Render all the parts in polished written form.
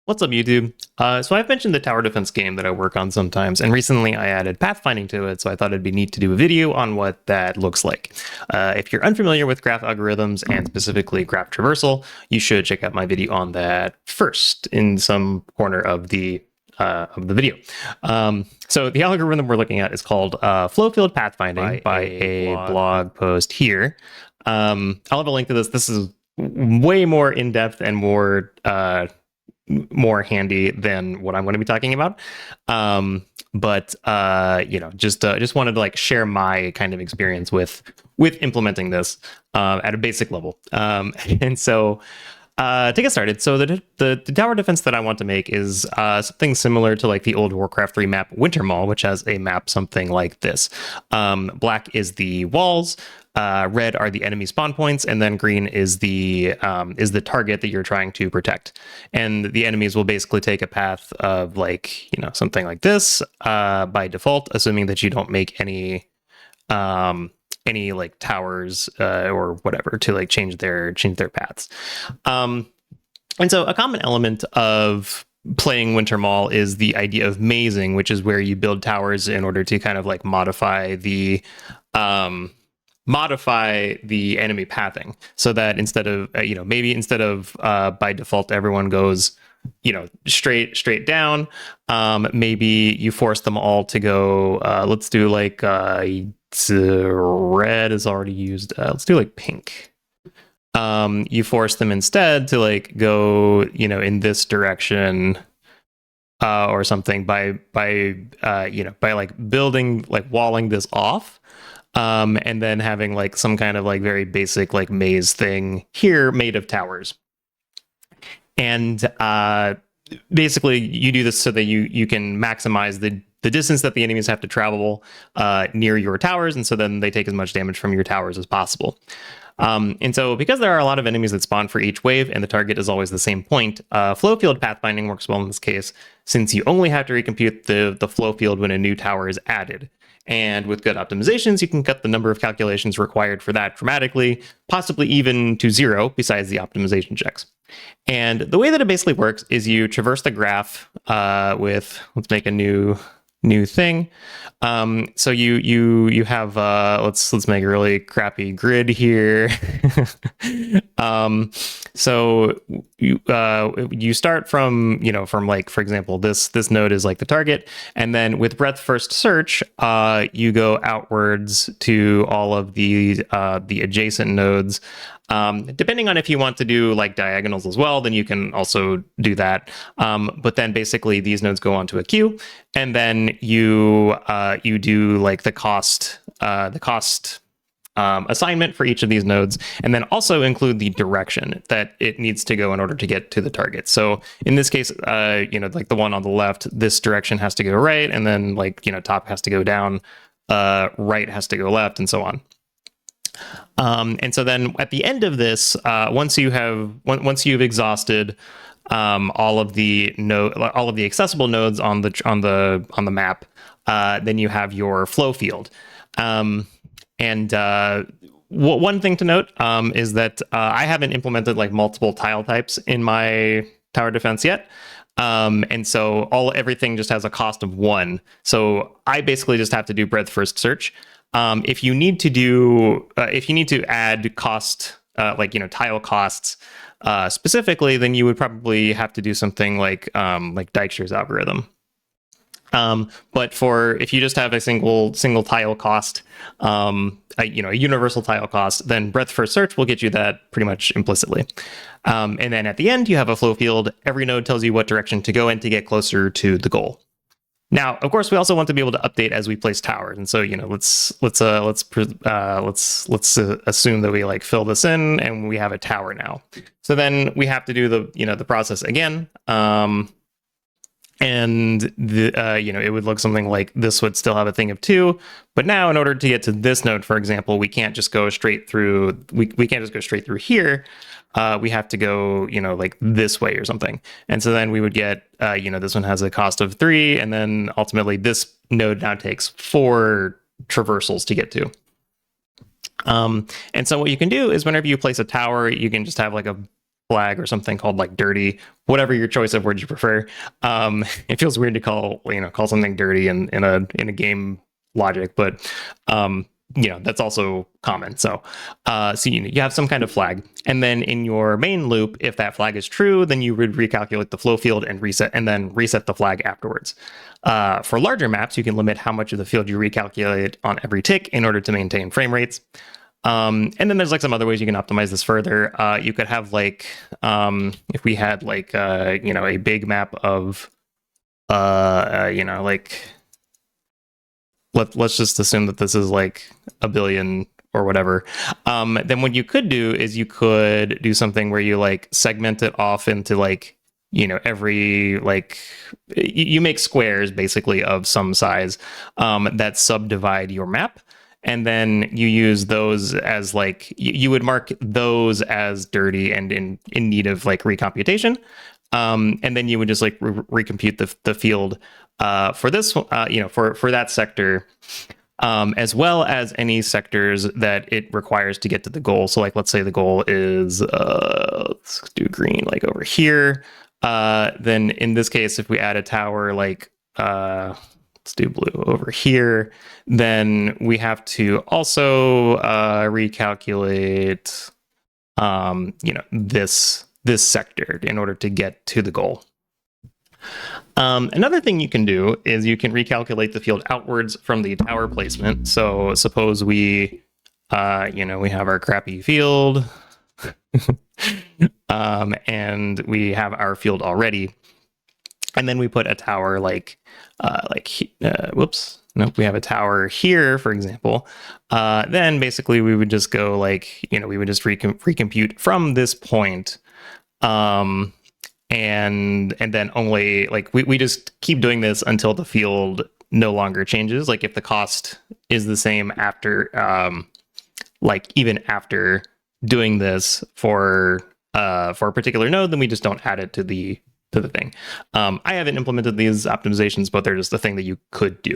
What's up, YouTube? So I've mentioned the tower defense game that I work on sometimes, and recently I added pathfinding to it, so I thought it'd be neat to do a video on what that looks like. If you're unfamiliar with graph algorithms and specifically graph traversal, you should check out my video on that first in some corner of the video. So the algorithm we're looking at is called flow field pathfinding by a blog post here. I'll have a link to this. This is way more in-depth and more handy than what I'm going to be talking about. But just wanted to like share my kind of experience with implementing this at a basic level. And so to get started, so the tower defense that I want to make is something similar to like the old Warcraft 3 map Winter Mall, which has a map something like this. Black is the walls, red are the enemy spawn points, and then green is the target that you're trying to protect. And the enemies will basically take a path of like, something like this by default, assuming that you don't make any like towers or whatever to like change their paths. And so a common element of playing Winter Mall is the idea of mazing, which is where you build towers in order to kind of like modify the enemy pathing, so that instead of maybe instead of by default everyone goes straight down, maybe you force them all to go let's do like red is already used, let's do like pink. You force them instead to like go in this direction or something by like building, like walling this off, and then having like some kind of like very basic like maze thing here made of towers. And basically you do this so that you can maximize the distance that the enemies have to travel near your towers, and so then they take as much damage from your towers as possible. And so because there are a lot of enemies that spawn for each wave and the target is always the same point, flow field pathfinding works well in this case, since you only have to recompute the flow field when a new tower is added. And with good optimizations, you can cut the number of calculations required for that dramatically, possibly even to zero, besides the optimization checks. And the way that it basically works is you traverse the graph with, let's make a new thing. So you have let's make a really crappy grid here. So you start from like, for example, this node is like the target, and then with breadth first search you go outwards to all of the adjacent nodes. Depending on if you want to do like diagonals as well, then you can also do that. But then basically these nodes go onto a queue, and then you do like the cost assignment for each of these nodes, and then also include the direction that it needs to go in order to get to the target. So in this case, like the one on the left, this direction has to go right, and then like, top has to go down, right has to go left, and so on. And so then at the end of this, once you've exhausted all of the accessible nodes on the map, then you have your flow field. One thing to note is that I haven't implemented like multiple tile types in my tower defense yet. And so everything just has a cost of 1. So I basically just have to do breadth first search. If you need to add cost, tile costs specifically, then you would probably have to do something like Dijkstra's algorithm. But if you just have a single tile cost, a universal tile cost, then breadth first search will get you that pretty much implicitly. And then at the end, you have a flow field. Every node tells you what direction to go in to get closer to the goal. Now, of course, we also want to be able to update as we place towers, and so let's assume that we like fill this in and we have a tower now. So then we have to do the process again, and it would look something like this. Would still have a thing of 2, but now in order to get to this node, for example, we can't just go straight through. We can't just go straight through here. We have to go, like this way or something. And so then we would get, this one has a cost of 3, and then ultimately this node now takes 4 traversals to get to. And so what you can do is whenever you place a tower, you can just have like a flag or something called like dirty, whatever your choice of words you prefer. It feels weird to call something dirty in a game logic, but that's also common. So you have some kind of flag, and then in your main loop, if that flag is true, then you would recalculate the flow field and then reset the flag afterwards. For larger maps, you can limit how much of the field you recalculate on every tick in order to maintain frame rates. And then there's like some other ways you can optimize this further. You could have like, if we had like, a big map of, like, let's just assume that this is like a billion or whatever. Then what you could do is you could do something where you like segment it off into like, every like you make squares basically of some size that subdivide your map. And then you use those as like, you would mark those as dirty and in need of like recomputation. And then you would just like recompute the field for this, for that sector, as well as any sectors that it requires to get to the goal. So like, let's say the goal is, let's do green, like over here. Then in this case, if we add a tower, like, let's do blue over here, then we have to also recalculate, this sector in order to get to the goal. Another thing you can do is you can recalculate the field outwards from the tower placement. So suppose we, we have our crappy field, and we have our field already. And then we put a tower whoops, nope, we have a tower here, for example. Then basically we would just go like, we would just recompute from this point. And then only like, we just keep doing this until the field no longer changes. Like if the cost is the same after, like even after doing this for a particular node, then we just don't add it to the thing. I haven't implemented these optimizations, but they're just the thing that you could do.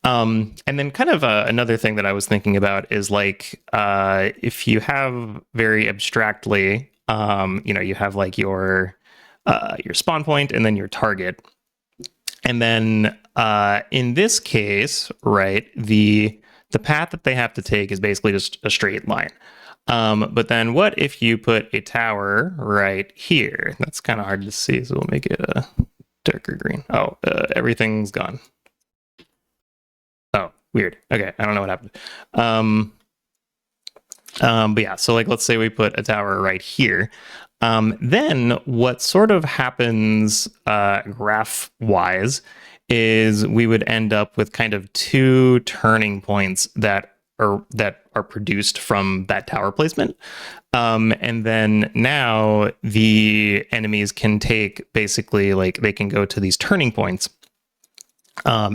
And then kind of another thing that I was thinking about is like, if you have very abstractly, you have like your spawn point and then your target. And then in this case, right, the path that they have to take is basically just a straight line. But then what if you put a tower right here? That's kind of hard to see, so we'll make it a darker green. Oh, everything's gone. Oh, weird. Okay, I don't know what happened. But yeah, so like let's say we put a tower right here. Then what sort of happens graph-wise is we would end up with kind of two turning points that are produced from that tower placement. And then now the enemies can take basically like they can go to these turning points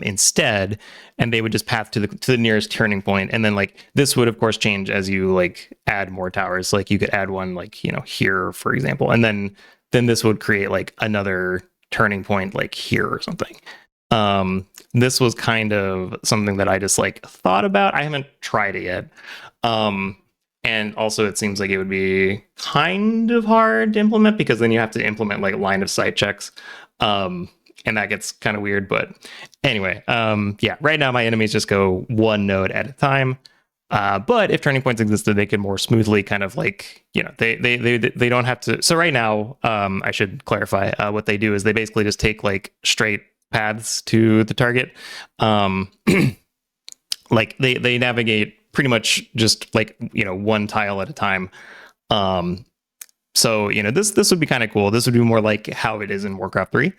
instead, and they would just path to the nearest turning point. And then like this would of course change as you like add more towers. Like you could add one like, here, for example, and then this would create like another turning point like here or something. This was kind of something that I just like thought about. I haven't tried it yet. And also it seems like it would be kind of hard to implement because then you have to implement like line of sight checks. And that gets kind of weird, but anyway, yeah, right now my enemies just go one node at a time. But if turning points existed, they could more smoothly kind of like, they don't have to. So right now, I should clarify, what they do is they basically just take like straight paths to the target. Like they navigate pretty much just like, one tile at a time. So, this would be kind of cool. This would be more like how it is in Warcraft 3.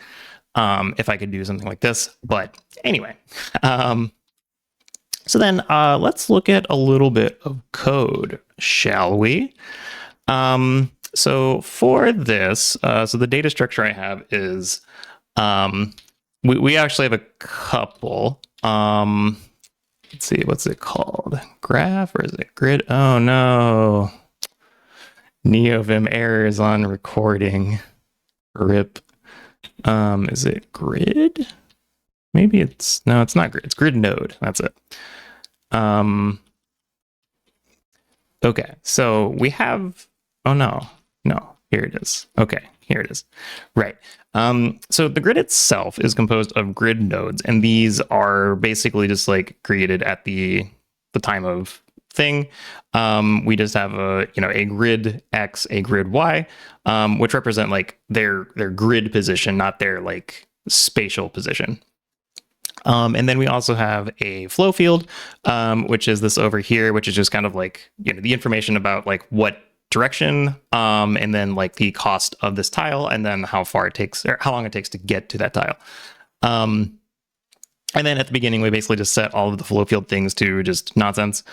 If I could do something like this, but anyway, so then let's look at a little bit of code, shall we? So for this, so the data structure I have is, we actually have a couple. Let's see, what's it called? Graph or is it grid? Oh no. NeoVim errors on recording. RIP. Is it grid? Maybe it's not grid. It's grid node. That's it. Okay, so we have. Oh no. Here Here it is. Okay, here it is. Right. So the grid itself is composed of grid nodes, and these are basically just like created at the time of thing. We just have a grid X, a grid Y, which represent like their grid position, not their like spatial position. And then we also have a flow field, which is this over here, which is just kind of like the information about like what direction, and then like the cost of this tile, and then how far it takes or how long it takes to get to that tile. And then at the beginning, we basically just set all of the flow field things to just nonsense.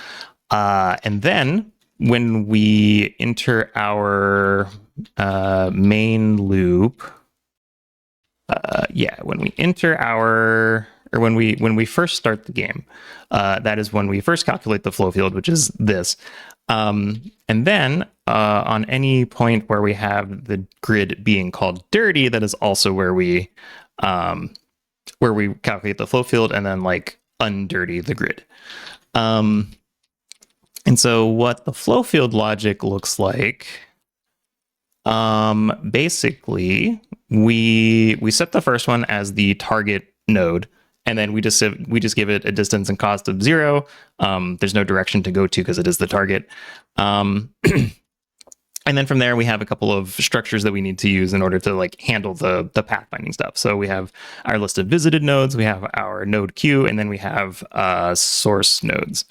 And then when we enter our main loop, when we enter our, or when we first start the game, that is when we first calculate the flow field, which is this. And then on any point where we have the grid being called dirty, that is also where we calculate the flow field and then like undirty the grid. And so what the flow field logic looks like, basically we set the first one as the target node, and then we just give it a distance and cost of 0. There's no direction to go to because it is the target. And then from there, we have a couple of structures that we need to use in order to like handle the pathfinding stuff. So we have our list of visited nodes, we have our node queue, and then we have source nodes.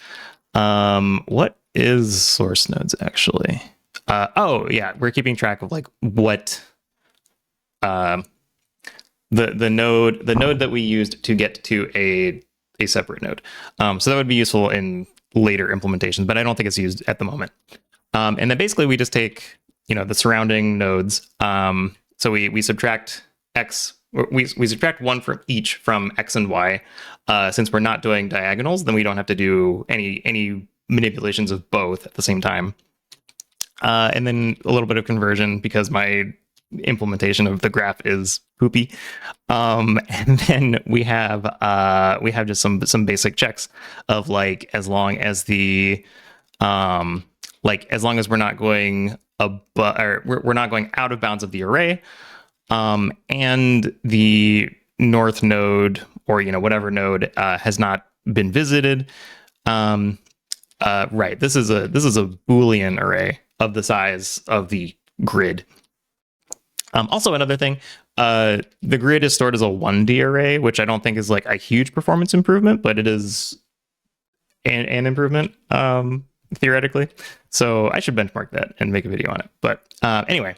What is source nodes actually? Oh yeah, we're keeping track of like what the node that we used to get to a separate node. So that would be useful in later implementations, but I don't think it's used at the moment. And then basically we just take, the surrounding nodes. So we subtract X, we subtract one from each from X and Y. Since we're not doing diagonals, then we don't have to do any manipulations of both at the same time. And then a little bit of conversion because my implementation of the graph is poopy. And then we have just some basic checks of like, as long as the as long as we're not going we're not going out of bounds of the array, and the north node or whatever node has not been visited. Right. This is a Boolean array of the size of the grid. Also, another thing, the grid is stored as a 1D array, which I don't think is like a huge performance improvement, but it is an improvement, theoretically. So I should benchmark that and make a video on it. But anyway,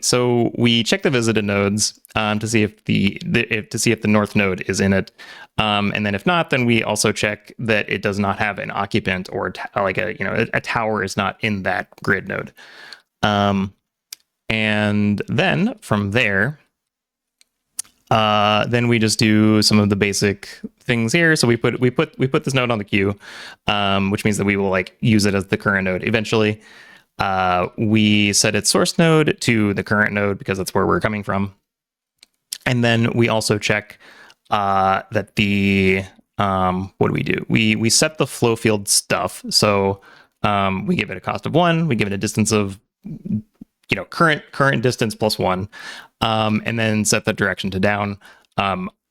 so we check the visited nodes to see if the north node is in it, and then if not, then we also check that it does not have an occupant or a tower is not in that grid node. And then from there, then we just do some of the basic things here. So we put this node on the queue, which means that we will like use it as the current node eventually. We set its source node to the current node because that's where we're coming from. And then we also check that the what do we do? We set the flow field stuff. So we give it a cost of 1. We give it a distance of current distance plus 1, and then set the direction to down.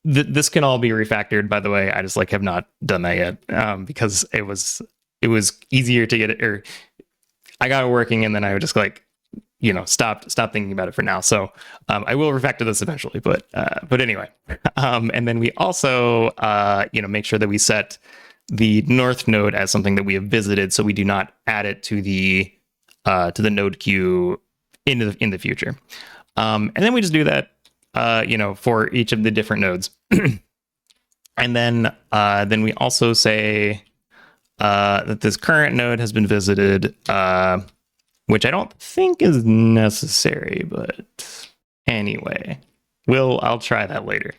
This can all be refactored, by the way. I just have not done that yet, because it was easier to get it, or I got it working and then I would just stop thinking about it for now. So I will refactor this eventually, but anyway. And then we also make sure that we set the north node as something that we have visited, so we do not add it to the node queue in the future. And then we just do that for each of the different nodes. And then we also say that this current node has been visited, which I don't think is necessary, but anyway, I'll try that later.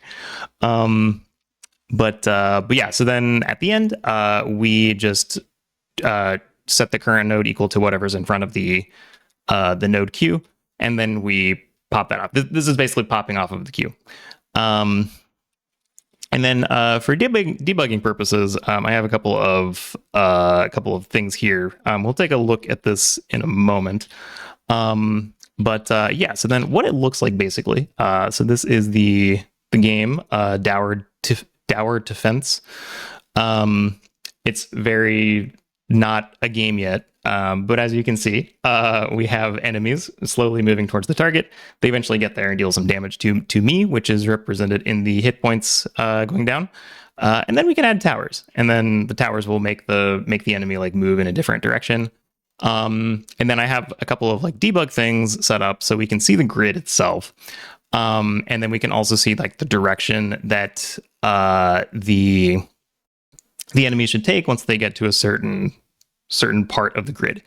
But yeah, so then at the end, we just set the current node equal to whatever's in front of the node queue, and then we pop that off. This is basically popping off of the queue. And then for debugging purposes, I have a couple of things here. We'll take a look at this in a moment. But yeah, so then what it looks like basically. So this is the game, Dower Defense. It's very not a game yet. But as you can see, we have enemies slowly moving towards the target. They eventually get there and deal some damage to me, which is represented in the hit points going down. And then we can add towers, and then the towers will make the enemy like move in a different direction. And then I have a couple of like debug things set up so we can see the grid itself. And then we can also see like the direction that the enemy should take once they get to a certain part of the grid.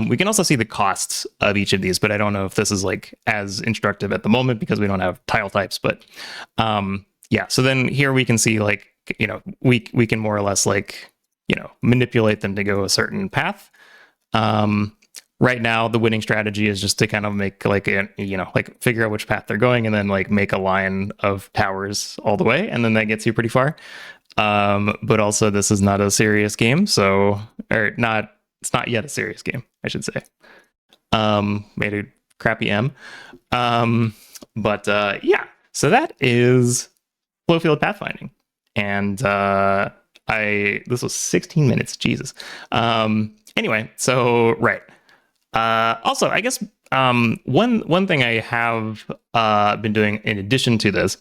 We can also see the costs of each of these, but I don't know if this is like as instructive at the moment because we don't have tile types. But yeah, so then here we can see like, you know, we can more or less like, you know, manipulate them to go a certain path. Right now, the winning strategy is just to kind of make like a, you know, like figure out which path they're going and then like make a line of towers all the way. And then that gets you pretty far. But also this is not a serious game. So, it's not yet a serious game, I should say. Made a crappy M. But yeah, so that is Flowfield Pathfinding. And this was 16 minutes, Jesus. Anyway, so right. Also, I guess one thing I have been doing in addition to this,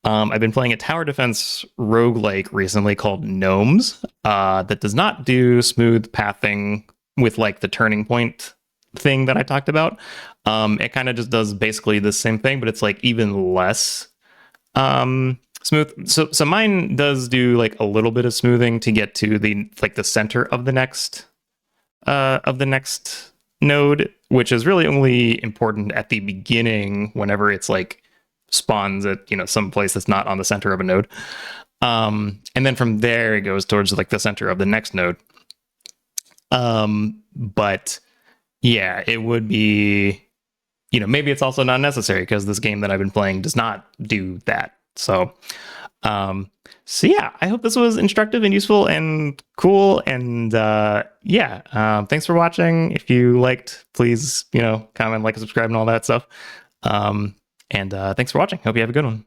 I've been playing a tower defense roguelike recently called Gnomes that does not do smooth pathing with like the turning point thing that I talked about. It kind of just does basically the same thing, but it's like even less smooth. So mine does do like a little bit of smoothing to get to the center of the next node, which is really only important at the beginning whenever it's like spawns at, you know, some place that's not on the center of a node. And then from there it goes towards like the center of the next node. But yeah, it would be, you know, maybe it's also not necessary because this game that I've been playing does not do that. So yeah, I hope this was instructive and useful and cool. And yeah, thanks for watching. If you liked, please, you know, comment, like, subscribe, and all that stuff. And thanks for watching. Hope you have a good one.